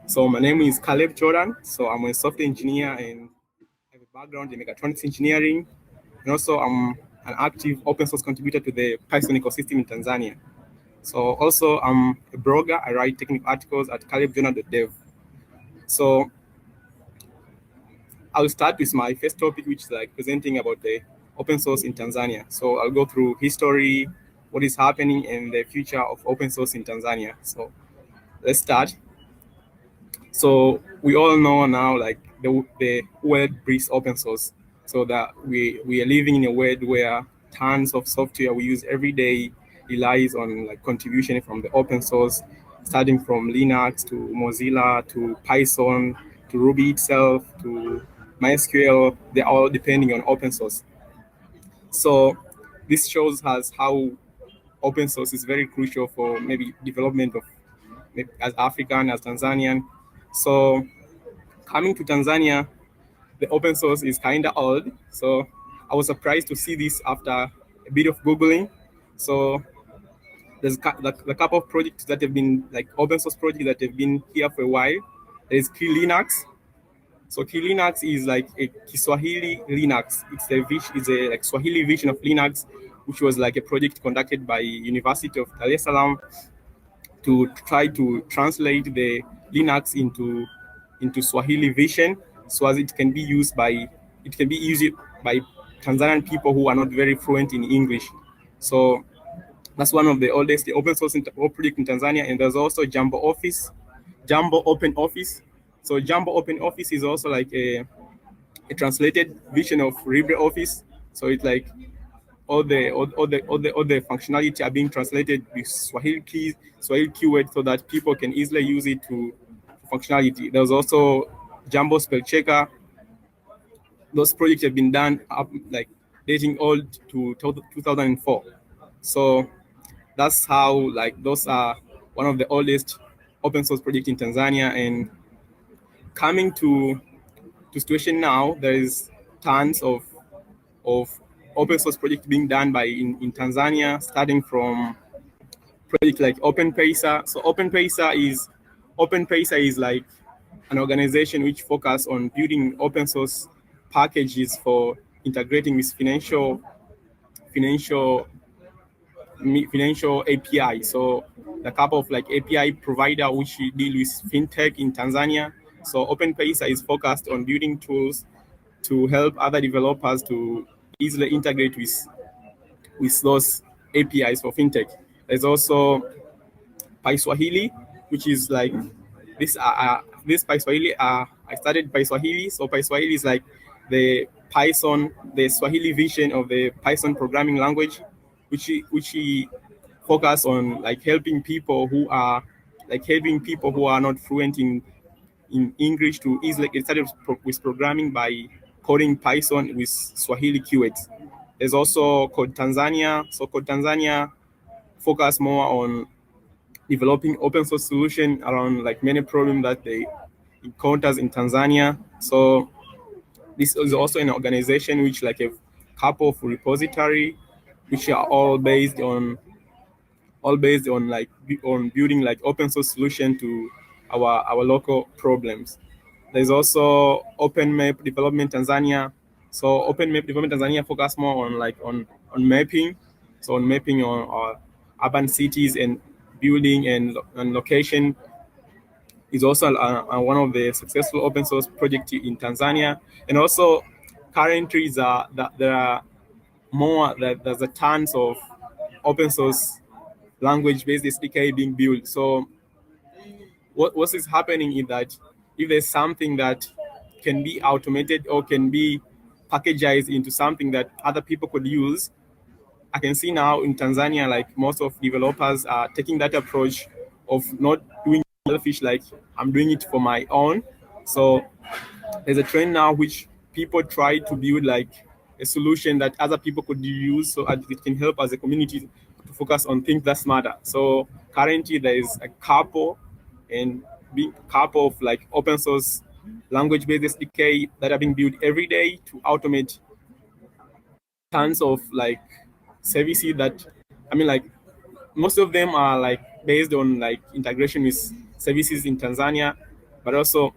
So my name is Kaleb Jordan. So I'm a software engineer and have a background in mechatronics engineering. And also I'm an active open source contributor to the Python ecosystem in Tanzania. So also I'm a blogger. I write technical articles at kalebjournal.dev. So I'll start with my first topic, which is like presenting about the open source in Tanzania. So I'll go through history, what is happening, and the future of open source in Tanzania. So let's start. So we all know now, like the world breeds open source. So that we are living in a world where tons of software we use every day relies on like contribution from the open source, starting from Linux to Mozilla to Python to Ruby itself to MySQL. They're all depending on open source. So this shows us how open source is very crucial for maybe development of maybe as African, as Tanzanian. So coming to Tanzania, the open source is kind of old. So I was surprised to see this after a bit of Googling. So there's the couple of projects that have been like open source projects that have been here for a while. There's Key Linux. So Key Linux is like a Kiswahili Linux. It's a like Swahili version of Linux, which was like a project conducted by University of Dar es Salaam to try to translate the Linux into Swahili version, so as it can be used by Tanzanian people who are not very fluent in English. So that's one of the oldest open source project in Tanzania. And there's also Jambo Open Office. So Jambo Open Office is also like a translated version of LibreOffice. So it's like all the functionality are being translated with Swahili keywords so that people can easily use it to functionality. There's also Jambo Spell Checker. Those projects have been done up like dating old to 2004. So that's how like those are one of the oldest open source projects in Tanzania. And coming to situation now, there is tons of open source projects being done in Tanzania, starting from projects like Openplacer. So Openplacer is like an organization which focuses on building open source packages for integrating with financial API. So the couple of like API provider which deal with fintech in Tanzania. So Openplacer is focused on building tools to help other developers to easily integrate with those APIs for fintech. There's also PySwahili, which is like this PySwahili. I started PySwahili. So PySwahili is like the Swahili version of the Python programming language, which focus on like helping people who are not fluent in English to easily get started with programming by coding Python with Swahili keywords. There's also Code Tanzania. So Code Tanzania focus more on developing open source solution around like many problems that they encounters in Tanzania. So this is also an organization which like a couple of repository, which are all based on building like open source solution to our local problems. There's also Open Map Development Tanzania. So Open Map Development Tanzania focus more on mapping. So on mapping on urban cities and building and location is also one of the successful open source projects in Tanzania. And also currently there's a tons of open source language-based SDK being built. So what is happening is that if there's something that can be automated or can be packaged into something that other people could use, I can see now in Tanzania, like most of developers are taking that approach of not doing selfish, like I'm doing it for my own. So there's a trend now which people try to build like a solution that other people could use so that it can help as a community to focus on things that matter. So currently there is a couple of like open source language-based SDK that are being built every day to automate tons of like services that, like most of them are like based on like integration with services in Tanzania. but also,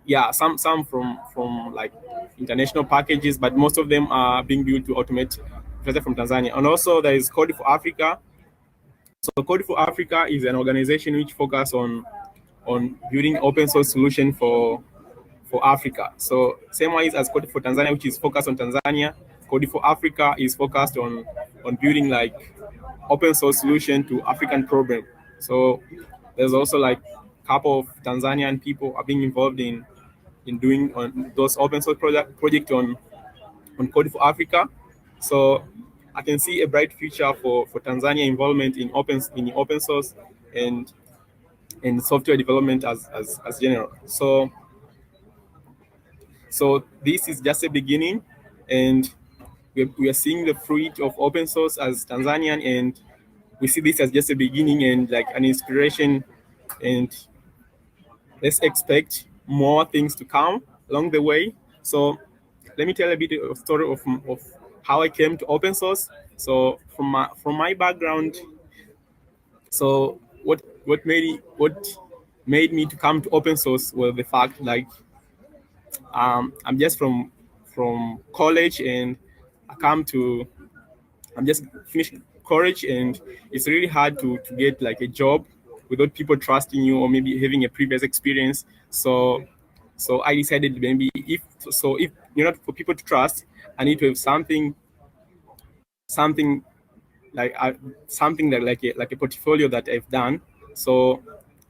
yeah, some from like international packages, but most of them are being built to automate from Tanzania. And also there is Code for Africa. So Code for Africa is an organization which focuses on building open source solution for Africa. So same wise as Code for Tanzania, which is focused on Tanzania, Code for Africa is focused on building like open source solution to African problem. So there's also like a couple of Tanzanian people are being involved in doing on those open source project on Code for Africa. So I can see a bright future for Tanzania involvement in open source and software development as general. So this is just a beginning, and we are seeing the fruit of open source as Tanzanian, and we see this as just a beginning and like an inspiration, and let's expect more things to come along the way. So let me tell a bit of story of how I came to open source. So from my background, so what made me to come to open source was the fact like I'm just from college, and I'm just finished college, and it's really hard to get like a job without people trusting you or maybe having a previous experience. So I decided maybe if you're not for people to trust, I need to have something like something that like a portfolio that I've done. So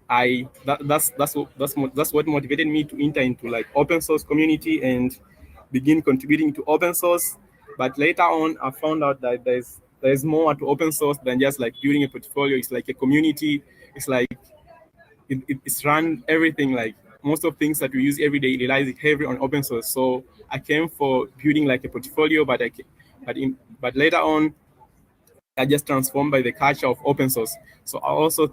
that's what motivated me to enter into like open source community and begin contributing to open source. But later on, I found out that there's more to open source than just like building a portfolio. It's like a community. It's like it's run everything. Like most of things that we use every day relies heavily on open source. So I came for building like a portfolio, but but later on, are just transformed by the culture of open source. So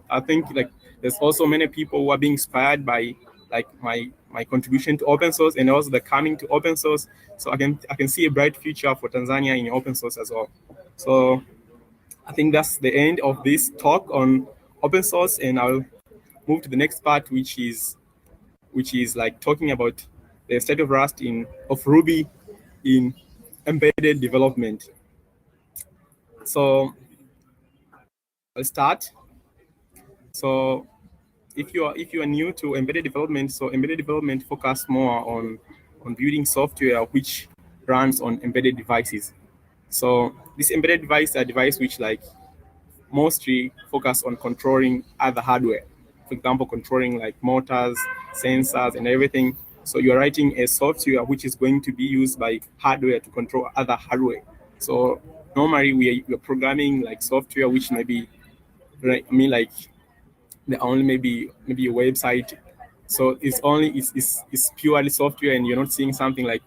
I think like there's also many people who are being inspired by like my contribution to open source and also the coming to open source. So I can see a bright future for Tanzania in open source as well. So I think that's the end of this talk on open source, and I'll move to the next part, which is like talking about the state of Ruby in embedded development. So I'll start. So if you are new to embedded development, so embedded development focus more on building software which runs on embedded devices. So this embedded device are device which like mostly focus on controlling other hardware. For example, controlling like motors, sensors, and everything. So you're writing a software which is going to be used by hardware to control other hardware. So normally we're programming like software which maybe, I mean, like the only maybe a website. So it's purely software, and you're not seeing something like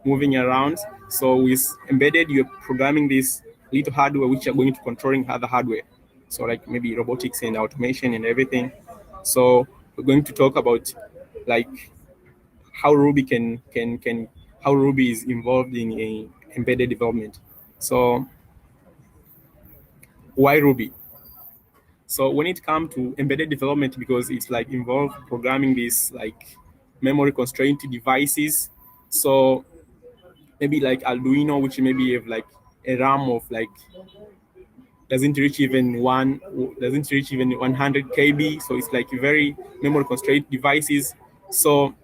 moving around. So with embedded, you're programming this little hardware which are going to controlling other hardware. So like maybe robotics and automation and everything. So we're going to talk about like how Ruby how Ruby is involved in a embedded development. So why Ruby? So when it comes to embedded development, because it's like involved programming these like memory constrained devices. So maybe like Arduino, which maybe have like a RAM of like doesn't reach even 100 KB. So it's like very memory constrained devices. So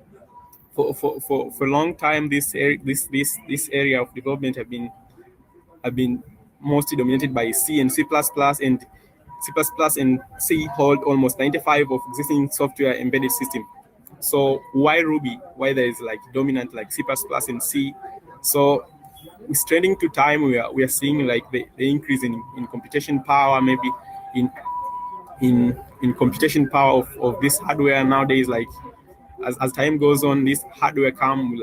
for a long time, this area of development have been mostly dominated by C and C++, and C++ and C hold almost 95% of existing software embedded system. So why Ruby? Why there is like dominant like C++ and C? So with trending to time, we are seeing like the increase in computation power, maybe in computation power of this hardware nowadays. Like as time goes on, this hardware come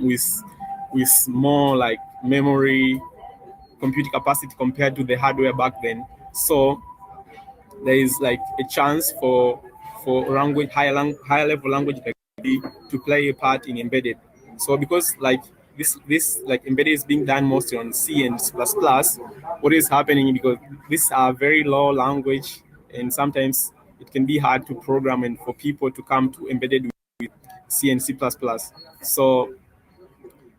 with more like memory computing capacity compared to the hardware back then. So there is like a chance for higher level language to play a part in embedded. So because like this like embedded is being done mostly on C and C++, what is happening, because these are very low language, and sometimes it can be hard to program and for people to come to embedded with C and C++. So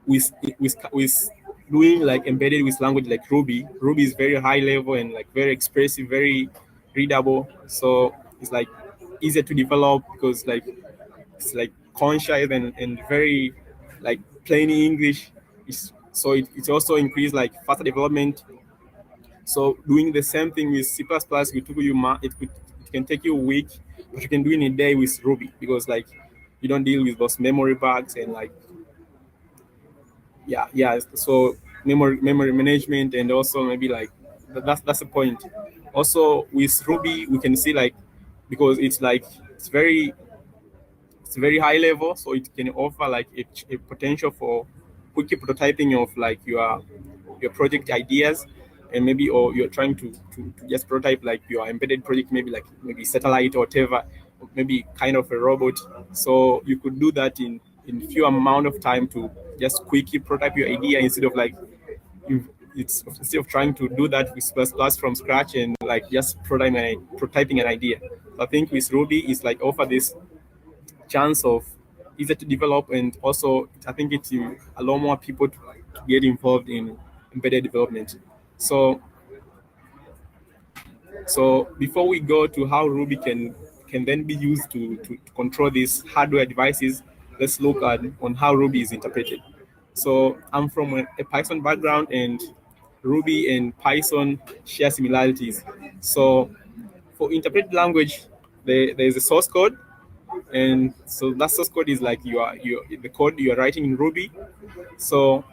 with doing like embedded with language like Ruby is very high level and like very expressive, very readable. So it's like easier to develop because like it's like conscious and very like plain English. So it's also increased like faster development. So doing the same thing with C++, it can take you a week, but you can do it in a day with Ruby because like you don't deal with those memory bugs and like yeah. So memory management and also maybe like that's the point. Also with Ruby we can see like because it's very high level, so it can offer like a potential for quick prototyping of like your project ideas, and maybe or you're trying to just prototype like your embedded project, maybe satellite or whatever, or maybe kind of a robot. So you could do that in few amount of time to just quickly prototype your idea instead of like instead of trying to do that with C++ from scratch and like just prototyping an idea. So I think with Ruby is like offer this chance of easier to develop, and also I think it will allow more people to get involved in embedded development. So before we go to how Ruby can then be used to control these hardware devices, let's look at on how Ruby is interpreted. So I'm from a Python background, and Ruby and Python share similarities. So for interpreted language, there's a source code, and so that source code is like the code you are writing in Ruby. So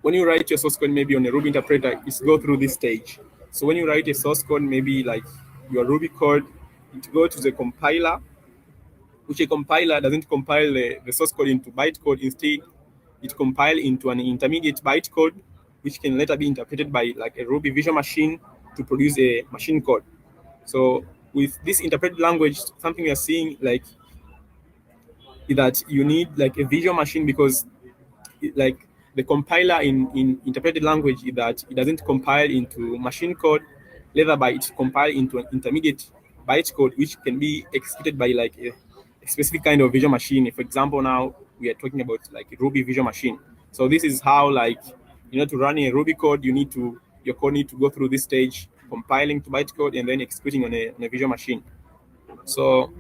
when you write your source code maybe on a Ruby interpreter, it's go through this stage. So when you write a source code, maybe like your Ruby code, it go to the compiler, which a compiler doesn't compile the source code into bytecode. Instead, it compile into an intermediate bytecode, which can later be interpreted by like a Ruby visual machine to produce a machine code. So with this interpreted language, something we are seeing like is that you need like a visual machine, because like the compiler in interpreted language is that it doesn't compile into machine code, rather by it compile into an intermediate bytecode, which can be executed by like a specific kind of visual machine. For example, now we are talking about like a Ruby visual machine. So this is how like to run a Ruby code, your code need to go through this stage, compiling to bytecode and then executing on a visual machine. So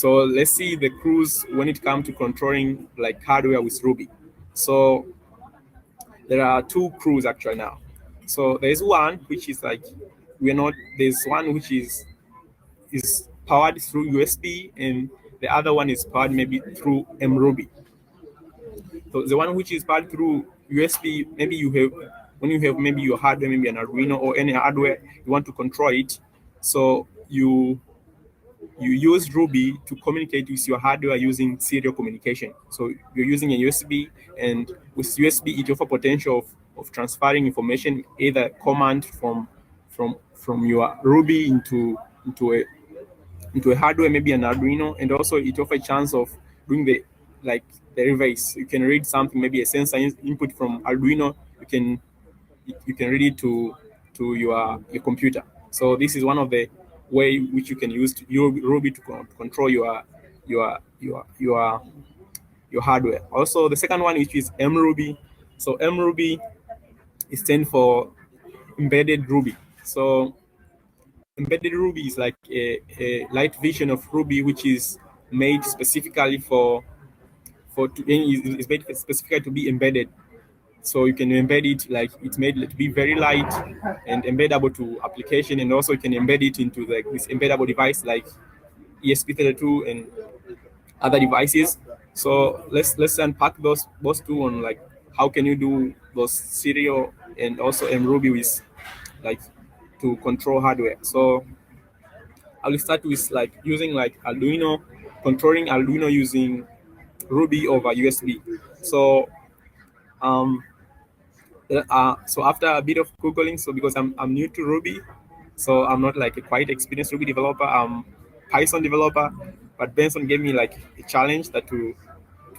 let's see the crews when it comes to controlling like hardware with Ruby. So there are two crews actually now. So there's one which is like there's one which is powered through USB, and the other one is powered maybe through MRuby. So the one which is powered through USB, maybe when you have maybe your hardware, maybe an Arduino or any hardware, you want to control it. So you use Ruby to communicate with your hardware using serial communication. So you're using a USB, and with USB, it offers potential of transferring information, either command from your Ruby into a hardware, maybe an Arduino, and also it offers a chance of doing the reverse. You can read something, maybe a sensor input from Arduino. You can read it to your computer. So this is one of the way which you can use Ruby to control your hardware. Also, the second one, which is MRuby. So MRuby stands for embedded Ruby. So embedded Ruby is like a light version of Ruby, which is made specifically is made specifically to be embedded. So you can embed it, like it's made to be very light and embeddable to application, and also you can embed it into like this embeddable device like ESP32 and other devices. So let's unpack those two on like how can you do those serial and also MRuby with like to control hardware. So I will start with like using like Arduino, controlling Arduino using Ruby over USB. So so after a bit of Googling, so because I'm new to Ruby, so I'm not like a quite experienced Ruby developer, I'm Python developer, but Benson gave me like a challenge that to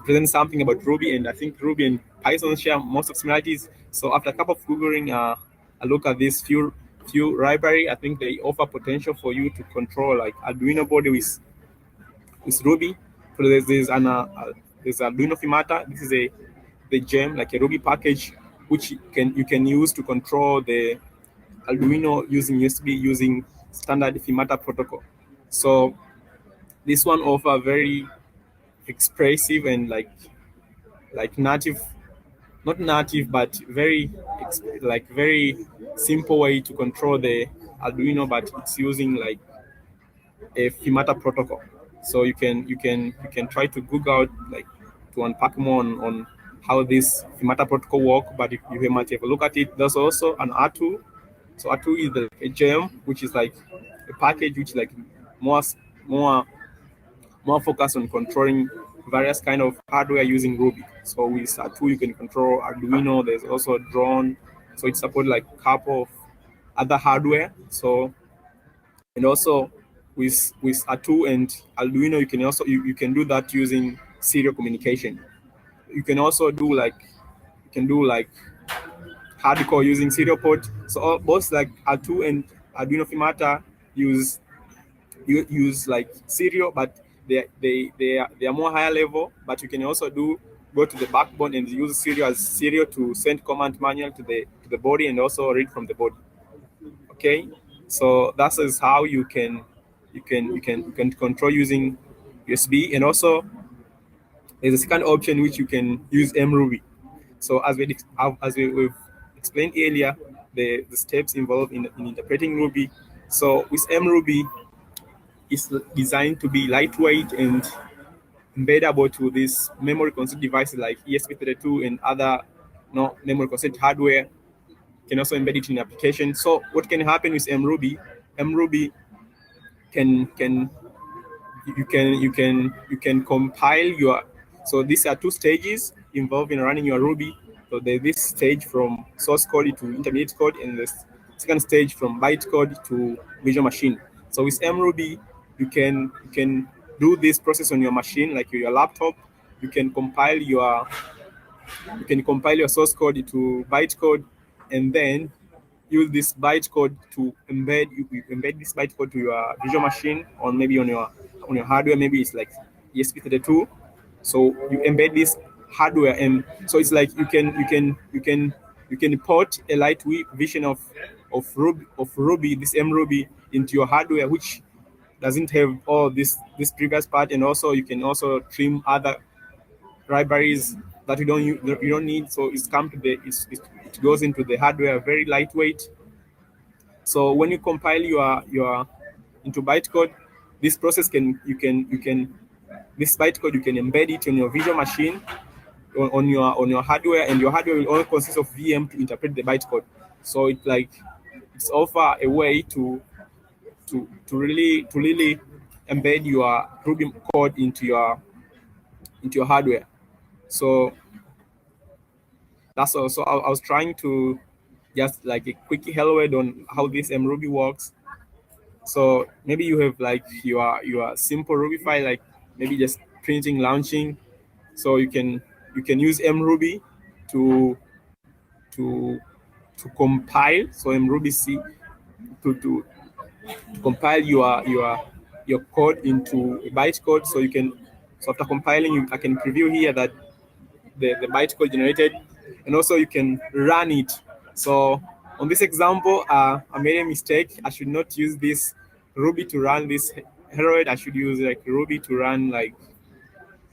present something about Ruby, and I think Ruby and Python share most of similarities. So after a couple of Googling, I look at these few few library. I think they offer potential for you to control like Arduino board with Ruby. So there's Arduino Fimata. This is the gem, like a Ruby package, which you can use to control the Arduino using USB using standard Fimata protocol. So this one offer very expressive and like native, not native, but very very simple way to control the Arduino, but it's using like a Fimata protocol. So you can try to Google out like to unpack more on how this Fimata protocol work. But if you might have a look at it, there's also an R2. So R2 is a gem, which is like a package which like more focused on controlling various kind of hardware using Ruby. So with R2 you can control Arduino. There's also a drone, so it supports like a couple of other hardware. So and also with R2 and Arduino, you can also you can do that using serial communication. You can also do like hardcore using serial port. So both like R2 and Arduino Fimata use like serial, but they are more higher level. But you can also go to the backbone and use serial as serial to send command manual to the body and also read from the body. Okay, so that is how you can control using USB. And also there's a second option which you can use MRuby. So as we've explained earlier, the steps involved in interpreting Ruby. So with MRuby, it's designed to be lightweight and embeddable to these memory concept devices like ESP32 and other memory concept hardware. You can also embed it in application. So what can happen with MRuby? MRuby you can compile your. So these are two stages involved in running your Ruby. So there's this stage from source code to intermediate code, and the second stage from bytecode to visual machine. So with MRuby, you can do this process on your machine, like your laptop. You can compile your source code to bytecode, and then use this bytecode to embed this bytecode to your visual machine, or maybe on your hardware. Maybe it's like ESP32. So you embed this hardware, and so it's like you can port a lightweight version of Ruby, this MRuby, into your hardware, which doesn't have all this previous part. And also you can also trim other libraries that you don't need. So it goes into the hardware, very lightweight. So when you compile your into bytecode, this process this bytecode you can embed it on your visual machine, on your hardware, and your hardware will only consist of VM to interpret the bytecode. So it's offer a way to really embed your Ruby code into your hardware. So that's also I was trying to just like a quick hello word on how this MRuby works. So maybe you have like your simple Ruby file, like maybe just printing, launching. So you can use MRuby to compile. So MRuby C to compile your code into a bytecode. So you can, so after compiling, I can preview here that the bytecode generated, and also you can run it. So on this example, I made a mistake. I should not use this Ruby to run this Herald. I should use like Ruby to run like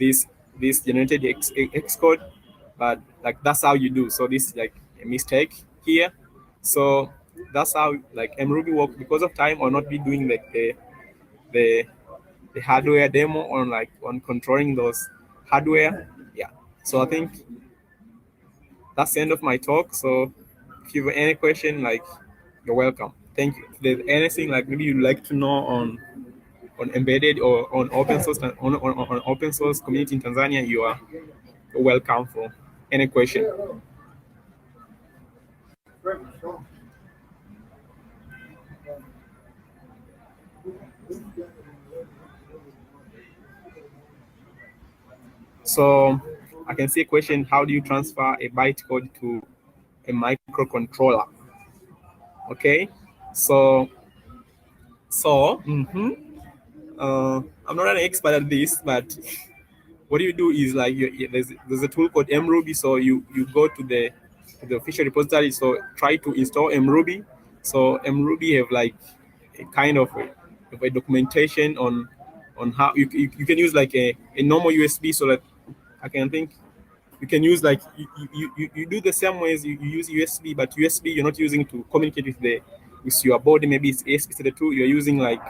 this generated X code. But like that's how you do. So this is like a mistake here. So that's how like MRuby works. Because of time, I'll not be doing like the hardware demo on controlling those hardware. Yeah. So I think that's the end of my talk. So if you have any question, like, you're welcome. Thank you. If there's anything like maybe you'd like to know on embedded or on open source on open source community in Tanzania, you're welcome for any question. So I can see a question: how do you transfer a bytecode to a microcontroller? Okay, So I'm not an expert at this, but what you do is like there's a tool called MRuby. So you go to the official repository. So try to install MRuby. So MRuby have like a kind of a documentation on how you can use like a normal USB. So that I can think you can use like you do the same ways you use USB, but USB you're not using to communicate with your board. Maybe it's ESP32. You're using like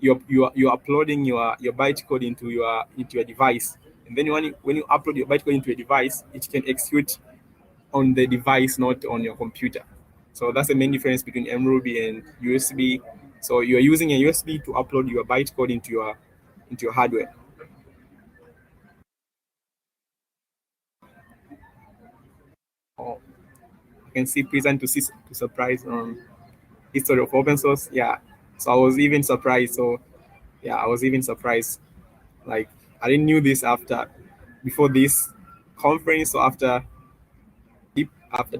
you're uploading your bytecode into your device, and then when you upload your bytecode into a device, it can execute on the device, not on your computer. So that's the main difference between MRuby and USB. So you're using a USB to upload your bytecode into your hardware. Oh, I can see present to surprise history of open source. Yeah. So I was even surprised. So yeah, I was even surprised. Like I didn't knew this before this conference. So after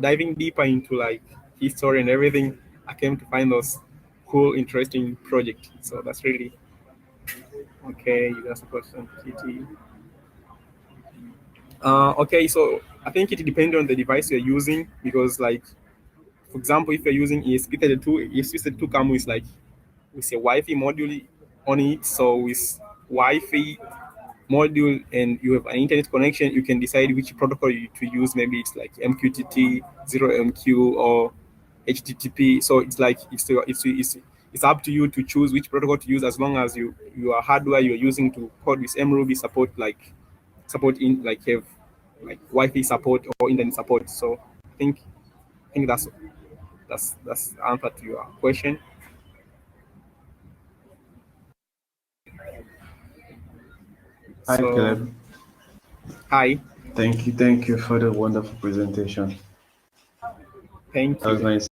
diving deeper into like history and everything, I came to find those cool, interesting project. So that's really okay. You asked a question, TT. Okay, so I think it depends on the device you're using, because like for example, if you're using ESP32, ESP32 comes with like with a Wi-Fi module on it. So with Wi-Fi module and you have an internet connection, you can decide which protocol to use. Maybe it's like MQTT, 0MQ, or HTTP. So it's like it's up to you to choose which protocol to use, as long as your hardware you're using to code with MRuby support in like have like Wi-Fi support or internet support. So I think that's the answer to your question. Hi, So Caleb. hi, Thank you for the wonderful presentation. thank That was you. nice.